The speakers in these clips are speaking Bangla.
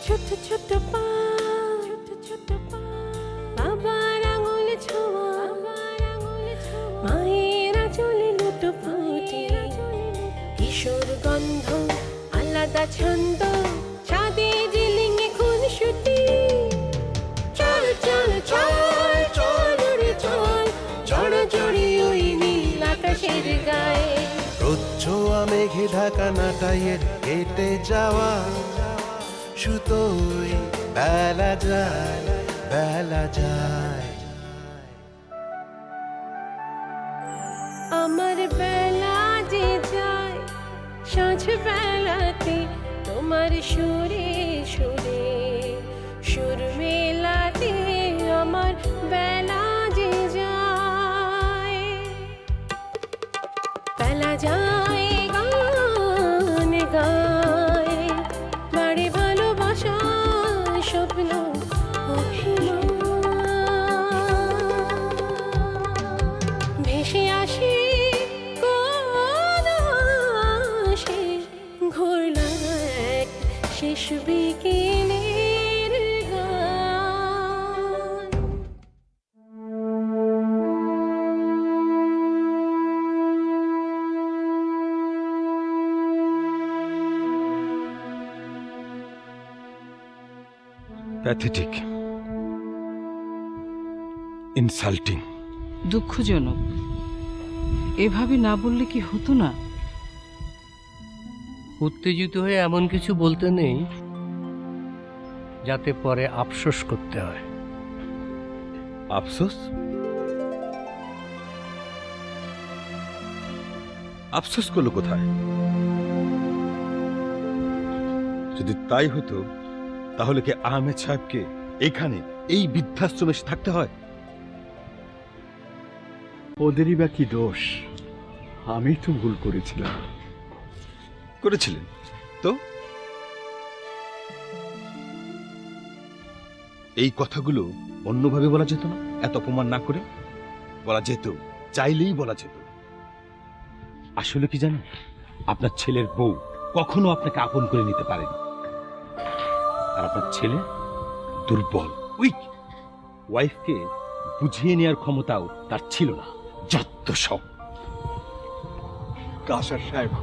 ছোট ছোট পা, বাবার আঙুল ছোঁয়া, মায়ের আঁচলে লুটোপুটি, কিশোর গন্ধ আলাদা ছন্দ, ছাদে জিলিঙে খুনসুটি। চল চল চল চল রে চল, জড়জড়ি ওই নীল আকাশের গায়ে। রোদ-ছোঁয়া মেঘে ঢাকা নাটাইয়ের কেটে যাওয়া সুতোয় বেলা যায়, বেলা যায়। আমার বেলা যে যায় সাঁঝ বেলাতে, তোমার সুরে সুরে সুর মেলাতে আমার বেলা যে যায়। বেলা যায় গান গায়, বাড়ি ভালোবাসা স্বপ্ন ভেসে আসে কোন আসে, ঘোরলা এক শেষ বিকেলের গান। Pathetic, insulting. দুঃখজনক। এভাবে না বললে কি হতো না? উত্তেজিত হয়ে এমন কিছু বলতে নেই যাতে পরে আফসোস করতে হয়। আফসোস? আফসোস করলো কোথায়? যদি তাই হতো তাহলে কি আহমেদ সাহেবকে এখানে এই বৃদ্ধাশ্রমে এসে থাকতে হয়? ওদেরই বা কি দোষ? আমি তো ভুল করেছিলাম। করেছিলেন তো? এই কথাগুলো অন্যভাবে বলা যেত না? এত অপমান না করে বলা যেত, চাইলেই বলা যেত। আসলে কি জানেন, আপনার ছেলের বউ কখনো আপনাকে আপন করে নিতে পারেনি, আর আপনার ছেলে দুর্বল, উইক। ওয়াইফকে বুঝিয়ে নেওয়ার ক্ষমতাও তার ছিল না। যত সব। কাসার সাহেব,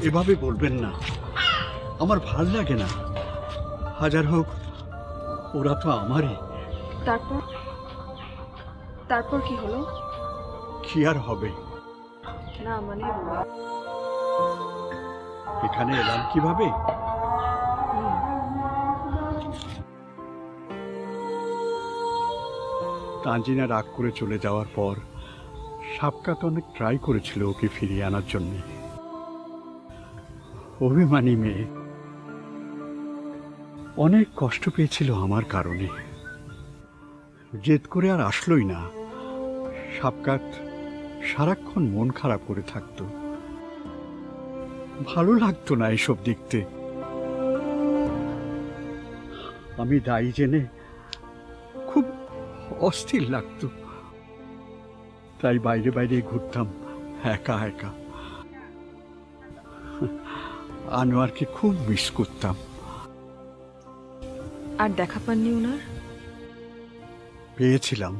এভাবে বলবেন না, আমার ভাল লাগে না। হাজার হোক ওরা তো আমারই। তারপর তারপর কি হলো? কি আর হবে? না মানে এখানে এলাম কিভাবে? তানজিনা রাগ করে চলে যাওয়ার পর সাবকাত অনেক ট্রাই করেছিল ওকে ফিরিয়ে আনার জন্য। অভিমানী মেয়ে, অনেক কষ্ট পেয়েছিল আমার কারণে। জেদ করে আর আসলোই না। সাবকাত সারাক্ষণ মন খারাপ করে থাকতো, ভালো লাগতো না এসব দেখতে। আমি দায়ী জেনে খুব অস্থির লাগতো, তাই বাইরে বাইরে ঘুরতাম একা একা। আনোয়ারকে খুব মিস করতাম। আর দেখা পাননি ওনার? পেয়েছিলাম।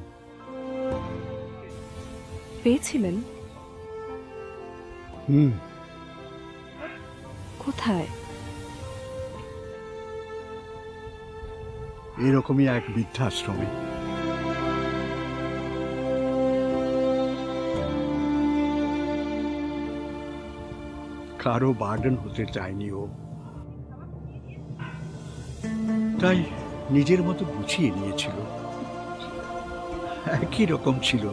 পেয়েছিলেন? কোথায়? এরকমই এক বৃদ্ধাশ্রমে। কারো বার্ডেন হতে চায়নি ও, তাই নিজের মতো গুছিয়ে নিয়েছিল। একই রকম ছিল,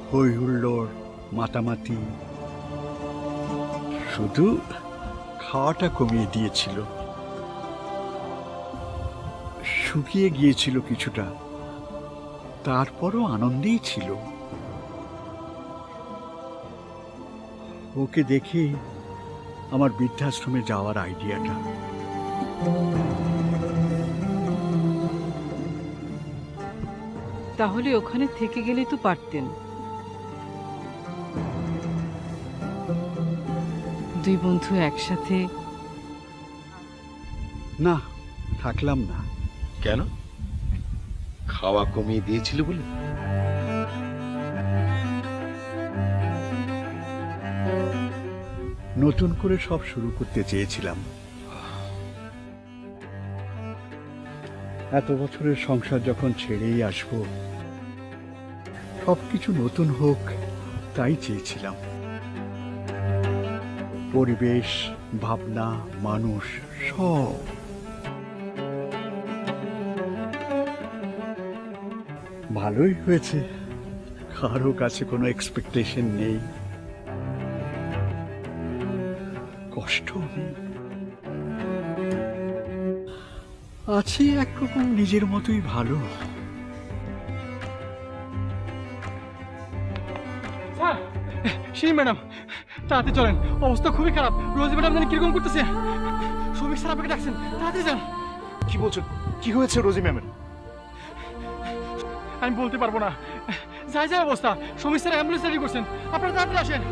হই হুল্লোড়, মাতামাতি। শুধু খাওয়াটা কমিয়ে দিয়েছিল। শুকিয়ে গিয়েছিল কিছুটা, তারপরও আনন্দেই ছিল। ওকে দেখে আমার বৃদ্ধাশ্রমে যাওয়ার আইডিয়াটা। তাহলে ওখানে থেকে গেলে তো পারতেন। দুই বন্ধু একসাথে না, থাকলাম না। কেন? খাওয়া কমিয়ে দিয়েছিল বলে? নতুন করে সব শুরু করতে চেয়েছিলাম। এত বছরের সংসার যখন ছেড়েই আসবো, সবকিছু নতুন হোক তাই চেয়েছিলাম। পরিবেশ, ভাবনা, মানুষ সব। ভালোই হয়েছে, কারো কাছে কোনো এক্সপেকটেশন নেই, কষ্ট নেই, আছি একরকম নিজের মতোই ভালো। সেই ম্যাডাম, তাড়াতাড়ি চলেন, অবস্থা খুবই খারাপ। রোজি ম্যাডাম জানি কিরকম করতেছে। সমীর স্যার আপনাকে ডাকছেন, তাড়াতাড়ি যান। কি বলছেন? কি হয়েছে রোজি ম্যামের? আমি বলতে পারবো না। যাই যাই অবস্থা, সমীর স্যার অ্যাম্বুলেন্স রেডি করছেন, আপনারা তাড়াতাড়ি আসেন।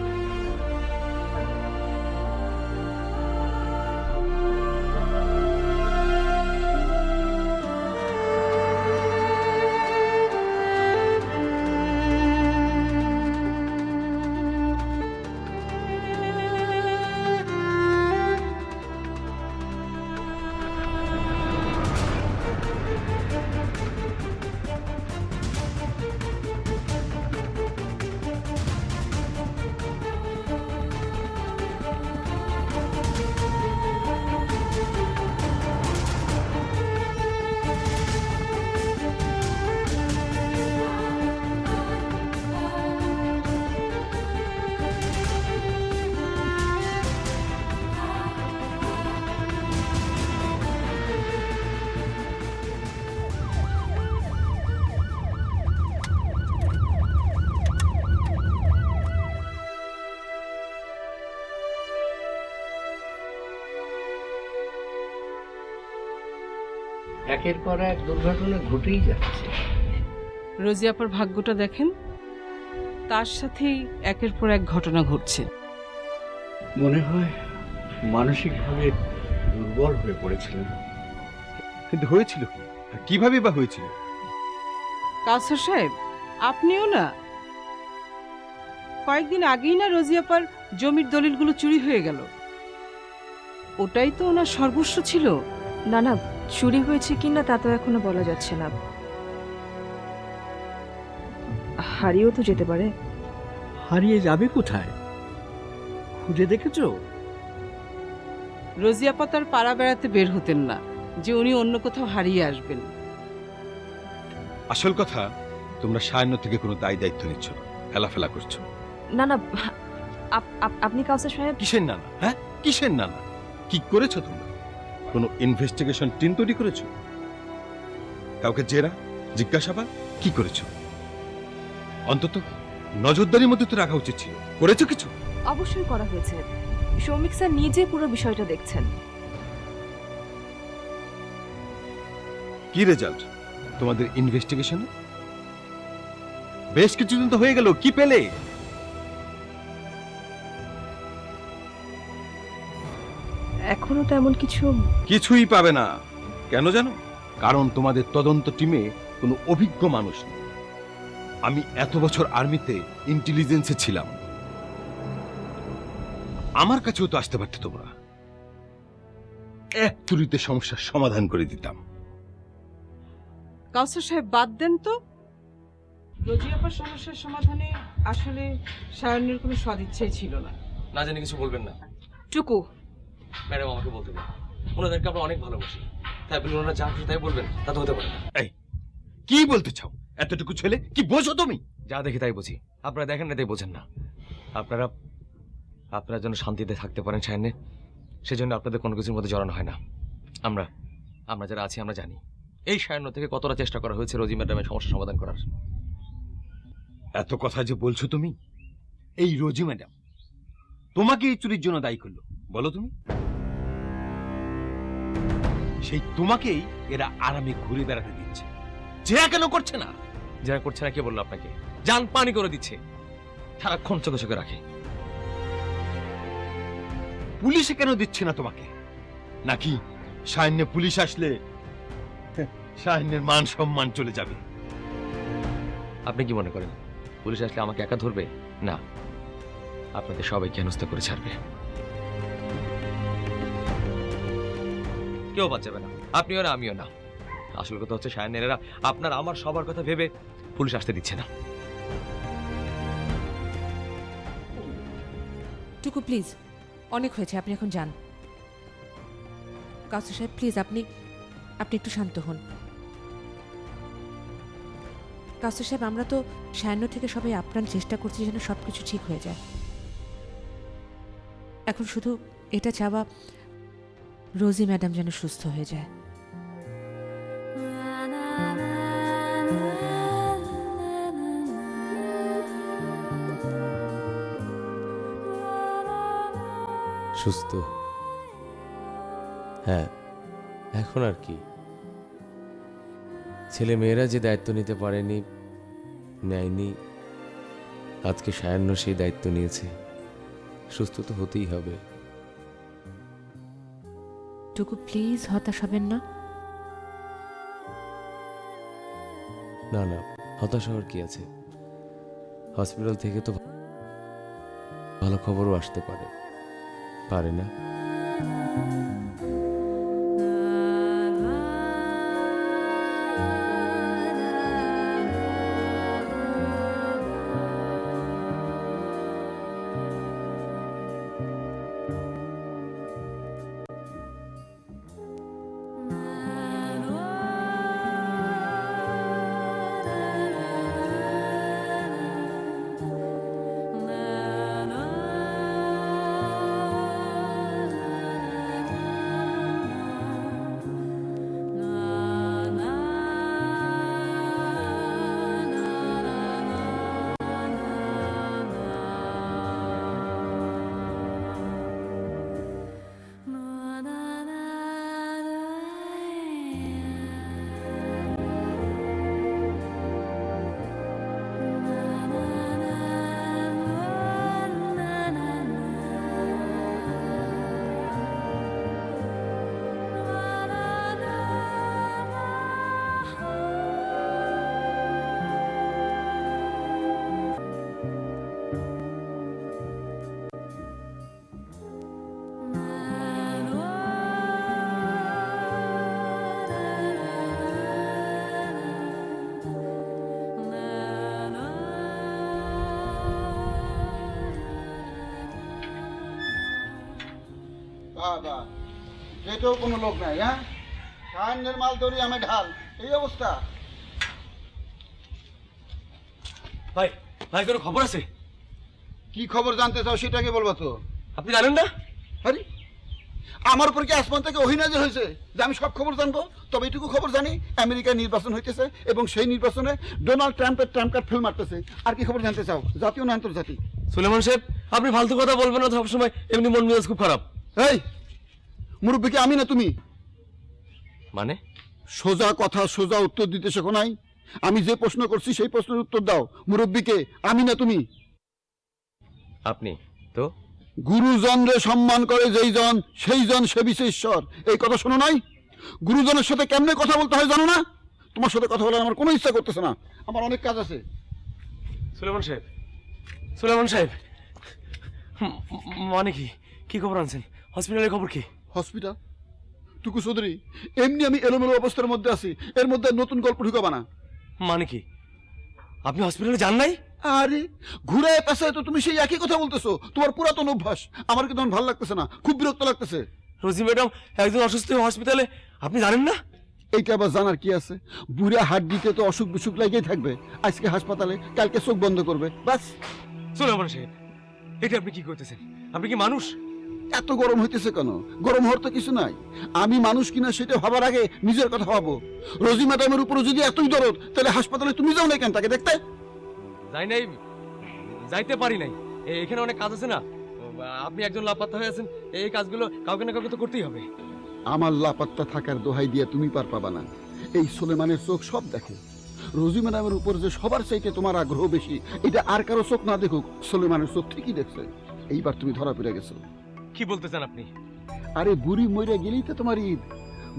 একের পর এক দুর্ঘটনা ঘটেই যাচ্ছে। রোজিয়াপার ভাগ্যটা দেখেন, তার সাথেই একের পর এক ঘটনা ঘটছে। মনে হয় মানসিকভাবে দুর্বল হয়ে পড়েছিলেন। কিন্তু হয়েছিল কি? আর কিভাবে বা হয়েছিল? কাউসার সাহেব, আপনিও না, কয়েকদিন আগেই না রোজিয়াপার জমির দলিলগুলো চুরি হয়ে গেল। ওটাই তো ওনার সর্বস্ব ছিল। না না, চুরি হয়েছে কিনা তা তো এখনো বলা যাচ্ছে না, হারিয়েও তো যেতে পারে। হারিয়ে যাবে কোথায়? খুঁজে দেখেছো? রোজিয়াপা তার পাড়া বেড়াতে বের হতেন না যে উনি অন্য কোথাও হারিয়ে আসবেন। আসল কথা, তোমরা সায়ন্য থেকে কোনো দায় দায়িত্ব নিচ্ছ না, ফেলাফেলা করছো। না না, আপনি কাউসার সাহেব। কিসের না না? হ্যাঁ, কিসের না না? কি করেছো তোমরা? কোনো ইনভেস্টিগেশন টিম তৈরি করেছো? কাউকে জেরা, জিজ্ঞাসাবাদ কি করেছো? অন্তত নজরদারির মধ্যে তো রাখা উচিত ছিল। করেছো কিছু? অবশ্যই করা হয়েছে, সৌমিক স্যার নিজে পুরো বিষয়টা দেখছেন। কি রেজাল্ট তোমাদের ইনভেস্টিগেশনে? বেশ কিছুদিন তো হয়ে গেল, কি পেলে? এখনো তেমন কিছু। কিছুই পাবে না। কেন জানো? কারণ তোমাদের তদন্ত টিমে কোনো অভিজ্ঞ মানুষ নেই। আমি এত বছর আর্মিতে ইন্টেলিজেন্সে ছিলাম, আমার কাছেও তো আসতে পারতে তোমরা, এক তুরিতে সমস্যার সমাধান করে দিতাম। কাউসার সাহেব বাদ দেন তো। রোজিয়াপার সমস্যার সমাধানে আসলে সায়নের কোনো সদিচ্ছাই ছিল না। না জানি কিছু বলবেন না টুকু ম্যাডাম, আমাকে বলতে দিন। ওনাদেরকে আমরা অনেক ভালোবাসি, তাই বলে ওনারা যা খুশি তাই বলবেন তা তো হতে পারে না। এই কি বলতে চাও? এতটুকু ছেলে কি বোঝো তুমি? যা দেখি তাই বুঝি, আপনারা দেখেন না তাই বোঝেন না। আপনারা যেন শান্তিতে থাকতে পারেন সায়নে, সেজন্য আপনাদের কোনো কিছুর মধ্যে জড়ানো হয় না। আমরা যারা আছি আমরা জানি এই সায়ন্য থেকে কতটা চেষ্টা করা হয়েছে রোজি ম্যাডামের সমস্যা সমাধান করার। এত কথা যে বলছো তুমি, এই রোজি ম্যাডাম তোমাকে এই চুরির জন্য দায়ী করলো বলো তুমি? সেই তোমাকেই এরা আরামে ঘুরে বেড়াতে দিচ্ছে, জেরা কেন করছে না? যারা করছে না কে বললো আপনাকে? জান পানি করে দিচ্ছে, সারাক্ষণ চোখে চোখে রাখে। পুলিশে কেন দিচ্ছে না তোমাকে? নাকি সাইনে পুলিশ আসলে সাইনের মান সম্মান চলে যাবে। আপনি কি মনে করেন পুলিশ আসলে আমাকে একা ধরবে? না, আপনাদের সবাইকে হেনস্থা করে ছাড়বে। কেউ বাঁচাবে না, আপনিও না আমিও না। আসল কথা হচ্ছে সায়নেরা আপনার আমার সবার কথা ভেবে পুলিশ আসতে দিচ্ছে না। টুকু প্লিজ, অনেক হয়েছে, আপনি এখন যান। কাউসার সাহেব প্লিজ, আপনি একটু শান্ত হন। কাউসার সাহেব, আমরা তো সায়ান্ন থেকে সবাই আপ্রাণ চেষ্টা করছি যেন সবকিছু ঠিক হয়ে যায়। এখন শুধু এটা চাওয়া রোজি ম্যাডাম যেন সুস্থ হয়ে যায়। সুস্থ? হ্যাঁ, এখন আর কি। ছেলে মেয়েরা যে দায়িত্ব নিতে পারেনি, নেয়নি, আজকে সায়ান্ন সেই দায়িত্ব নিয়েছে। সুস্থ তো হতেই হবে। টুকু প্লিজ হতাশ হবেন না। না না, হতাশ হওয়ার কি আছে? হসপিটাল থেকে তো ভালো খবরও আসতে পারে, পারে না? বাবা, এটাও কোনো লোক নাই। হ্যাঁ, সাহায্যের মাল ধরি আমি ঢাল, এই অবস্থা। ভাই, ভাই কোনো খবর আছে? কি খবর জানতে চাও সেটাকে বলবো তো। আপনি জানেন না? আরে আমার উপর কি আসমান থেকে অহিনাজির হয়েছে যে আমি সব খবর জানবো? তবে এটুকু খবর জানি আমেরিকায় নির্বাচন হইতেছে এবং সেই নির্বাচনে ডোনাল্ড ট্রাম্পের ট্রাম্প কার্ড ফেল মারতেছে। আর কি খবর জানতে চাও, জাতীয় না আন্তর্জাতিক? সুলেমান সাহেব, আপনি ফালতু কথা বলবেন না সবসময়, এমনি মন মেজাজ খুব খারাপ। এই মুরব্বীকে আমি না তুমি? মানে? সোজা কথা সোজা উত্তর দিতে শেখো নাই? আমি যে প্রশ্ন করছি সেই প্রশ্নের উত্তর দাও। মুরব্বীকে আমি না তুমি? আপনি তো গুরুজনরে সম্মান করে যেই জন সেই জন সে বিশেষ ঈশ্বর, এই কথা শোনো নাই? গুরুজনের সাথে কেমনে কথা বলতে হয় জানো না? তোমার সাথে কথা বলার আমার কোনো ইচ্ছা করতেছে না, আমার অনেক কাজ আছে। সুলেমান সাহেব, সুলেমান সাহেব, মানে কি খবর আনছেন? হসপিটালের খবর কি? হসপিটাল? টুকু চৌধুরী, এমনি আমি এলোমেলো অবস্থার মধ্যে আছি, এর মধ্যে নতুন গল্প ঢুকাবা না। মানে কি, আপনি হসপিটালে যান নাই? আরে ঘুরায় পেছায় তো তুমি সেই একই কথা বলতেছো, তোমার পুরাতন অভ্যাস। আমার কিন্তু ভালো লাগতেছে না, খুব বিরক্ত লাগতেছে। রোজি ম্যাডাম একজন অসুস্থ হসপিটালে, আপনি জানেন না? এইটা আবার জানার কি আছে? বুড়া হাড্ডিতে তো অসুখ বিসুখ লাগেই থাকবে। আজকে হাসপাতালে, কালকে চোখ বন্ধ করবে, বাস। সুলেমান সাহেব, এটা আপনি কি করতেছেন? আপনি কি মানুষ? এত গরম হইতেছে কেন? গরম হওয়ার তো কিছু নাই। আমি মানুষ কিনা সেটা ভাবার আগে নিজের কথা ভাবো। রোজি ম্যাডামের উপরে যদি এতই দরদ, তাহলে হাসপাতালে তুমি যাও না কেন তাকে দেখতে? যাই নাই, যাইতে পারি নাই, এখানে অনেক কাজ আছে না। আপনি একজন লাপাত্তা হয়ে আছেন, এই কাজগুলো কাউকে না কাউকে তো করতেই হবে। আমার লাপাত্তা থাকার দোহাই দিয়ে তুমি পার পাবা না। এই সুলেমানের চোখ সব দেখে। রোজি ম্যাডামের উপর যে সবার চাইতে তোমার আগ্রহ বেশি, এটা আর কারো চোখ না দেখুক, সুলেমানের চোখ ঠিকই দেখছে। এইবার তুমি ধরা পড়ে গেছো। কি বলতে চান আপনি? আরে বুড়ি মরে গেলেই তো তোমার ঈদ।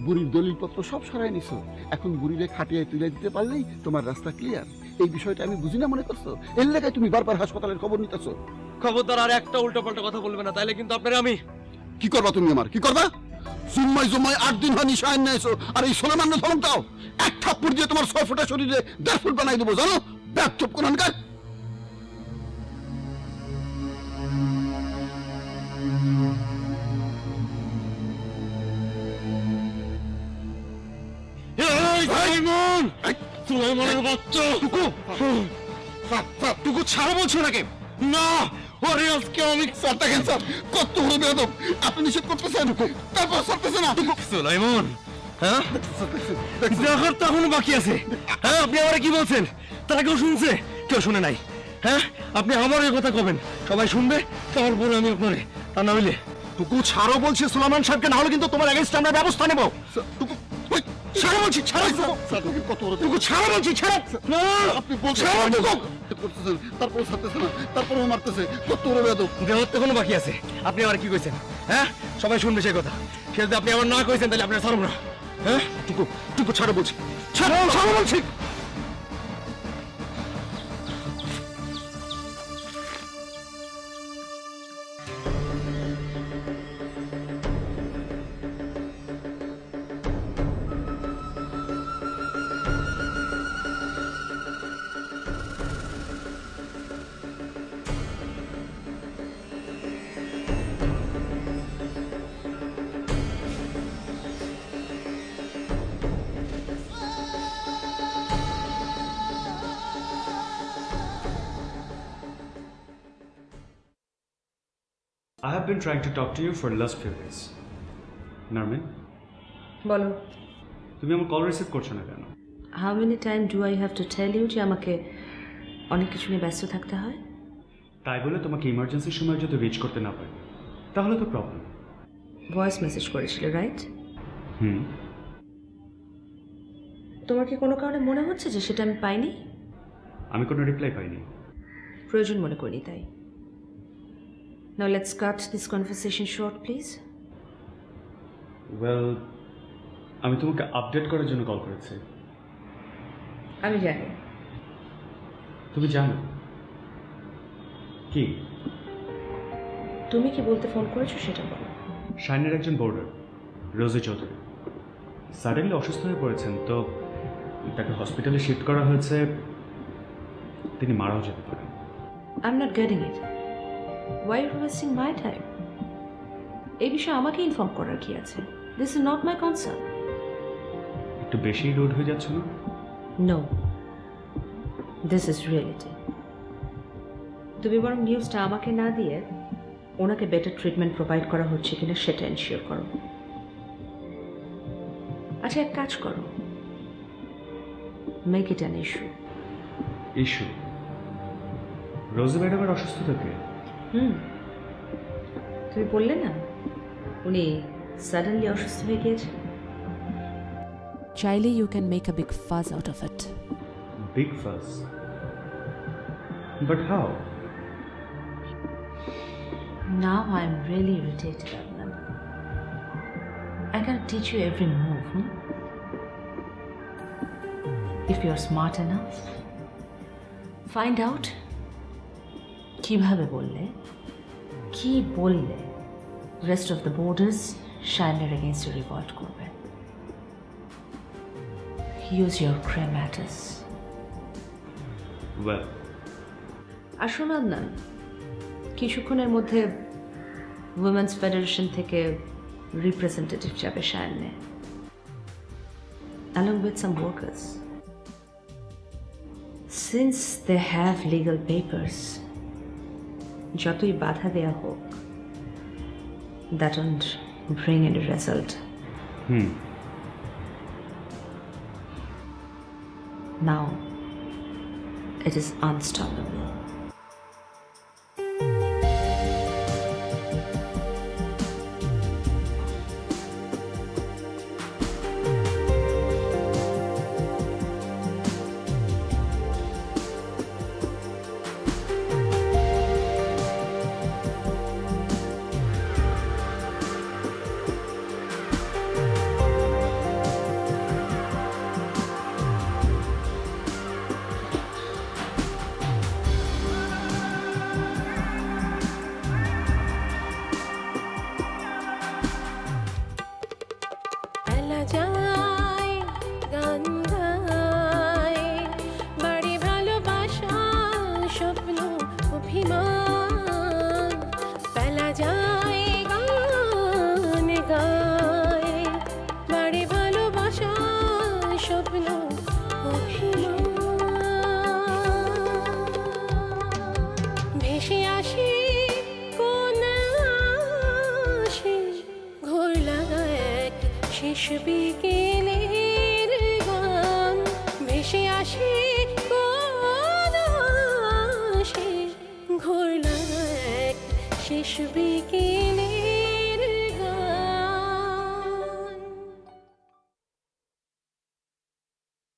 বুড়ির দলিলপত্র সব সরাই নিছো, এখন বুড়িরে খাটিয়ায় তুলে দিতে পারলেই তোমার রাস্তা ক্লিয়ার। এই বিষয়টা আমি বুঝি না মনে করছো? এর লেগায় তুমি বারবার হাসপাতালের খবর নিতেছো। খবরদার আর একটা উল্টোপাল্টা কথা বলবে না, তাইলে কিন্তু আপনার আমি কি করবা তুমি? আমার কি করবা? জুম্মাই 8 দিন হয় নিশায় নিয়েছো, আর এই সোলেমান ধরম দাও, এক থাপ্পড় দিয়ে তোমার 6 ফুটা শরীরে 10 ফুট বানাই দেবো, জানো? ব্যাগ চুপ কোনখানকার। সুলাইমানের বাচ্চা টুকু ছাড়া বলছো নাকি? না, ওরে আজকে আমি স্যার দেখেন স্যার, কত বড় বেয়াদব! আপনি নিষেধ করতেছেন, তারপর ছাড়তেছে না। সুলাইমান, হ্যাঁ দেখার তো এখনো বাকি আছে। হ্যাঁ, আপনি আমার কি বলছেন তারা কেউ শুনছে? কেউ শুনে নাই। হ্যাঁ, আপনি আমার এই কথা কবেন, সবাই শুনবে, তারপরে আমি আপনারে, তা না হইলে টুকু ছাড়ো বলছি সুলাইমান সাহেবকে, না হলে কিন্তু তোমার এগেইনস্টে আমরা ব্যবস্থা নেব। টুকু ছাড়ো বলছি, ছাড়ো কত বড়! টুকু ছাড়ো বলছি, ছাড়ো। না, আপনি বলছেন করতেছেন, তারপর ছাড়তেছে না, তারপরও মারতেছে, কত বড় বেয়াদব! দেহর তো কোনো বাকি আছে। আপনি আবার কি কইছেন? হ্যাঁ, সবাই শুনবে সেই কথা। সে যদি আপনি আবার না কইছেন তাহলে আপনার ছাড়ব না। হ্যাঁ, টুকু টুকু ছাড়ো বলছি, ছাড়ো ছাড়ো বলছি। I have been trying to talk to you for the last few days. নারমিন, বলো, তুমি আমার কল রিসিভ করছো না কেন? How many time do I have to tell you যে আমাকে অনেক কিছু নিয়ে ব্যস্ত থাকতে হয়? তাই বলে তোমাকে ইমার্জেন্সির সময় যদি রিচ করতে না পারি তাহলে তো প্রবলেম। ভয়েস মেসেজ করেছিলে, রাইট? হুম। তোমার কি কোনো কারণে মনে হচ্ছে যে সেটা আমি পাইনি? আমি কোনো রিপ্লাই পাইনি। প্রয়োজন মনে করিনি তাই। Now let's cut this conversation short, please. Well, আমি তোমাকে আপডেট করার জন্য কল করেছি। আমি জানি। তুমি জানো কি? তুমি কি বলতে ফোন করেছো সেটা বলো। শাইনের একজন বোর্ডার, রোজি চৌধুরী, সাডেনলি অসুস্থ হয়ে পড়েছেন, তো তাকে হসপিটালে শিফট করা হয়েছে। তিনি মারাও যেতে পারেন। I'm not getting it. Why are you wasting my time? এই বিষয়ে আমাকে ইনফর্ম করার কি আছে? This is not my concern. একটু বেশি রোড হয়ে যাচ্ছে না? No. This is reality. তুমি বরং নিউজটা আমাকে না দিয়ে ওনাকে বেটার ট্রিটমেন্ট প্রোভাইড করা হচ্ছে কিনা সেটা এনশিওর করো। আচ্ছা, এক কাজ করো, make it an issue. Issue? রোজি ম্যাডামের অসুস্থতাকে? তুমি বললে না উনি সাডেনলি অসুস্থ হয়ে গিয়েছে? চাইলে you can make a big fuss out of it. Big fuss? But how? Now I'm really irritated, Adnan. I can teach you every move. If you're smart enough, find out কিভাবে বললে rest of the borders Shiner against a revolt করবে। Use your grammatics. Well, আসুন আদনান, কিছুক্ষণের মধ্যে উইমেন্স ফেডারেশন থেকে রিপ্রেজেন্টেটিভ যাবে শায়নে, along with some workers. Since they have legal papers, যতই বাধা দেয়া হোক, that won't bring any result. Now it is unstoppable. শেষ বিকেলের গান ভেসে আসে কোন আশে ঘুরল এক শেষ বিকেল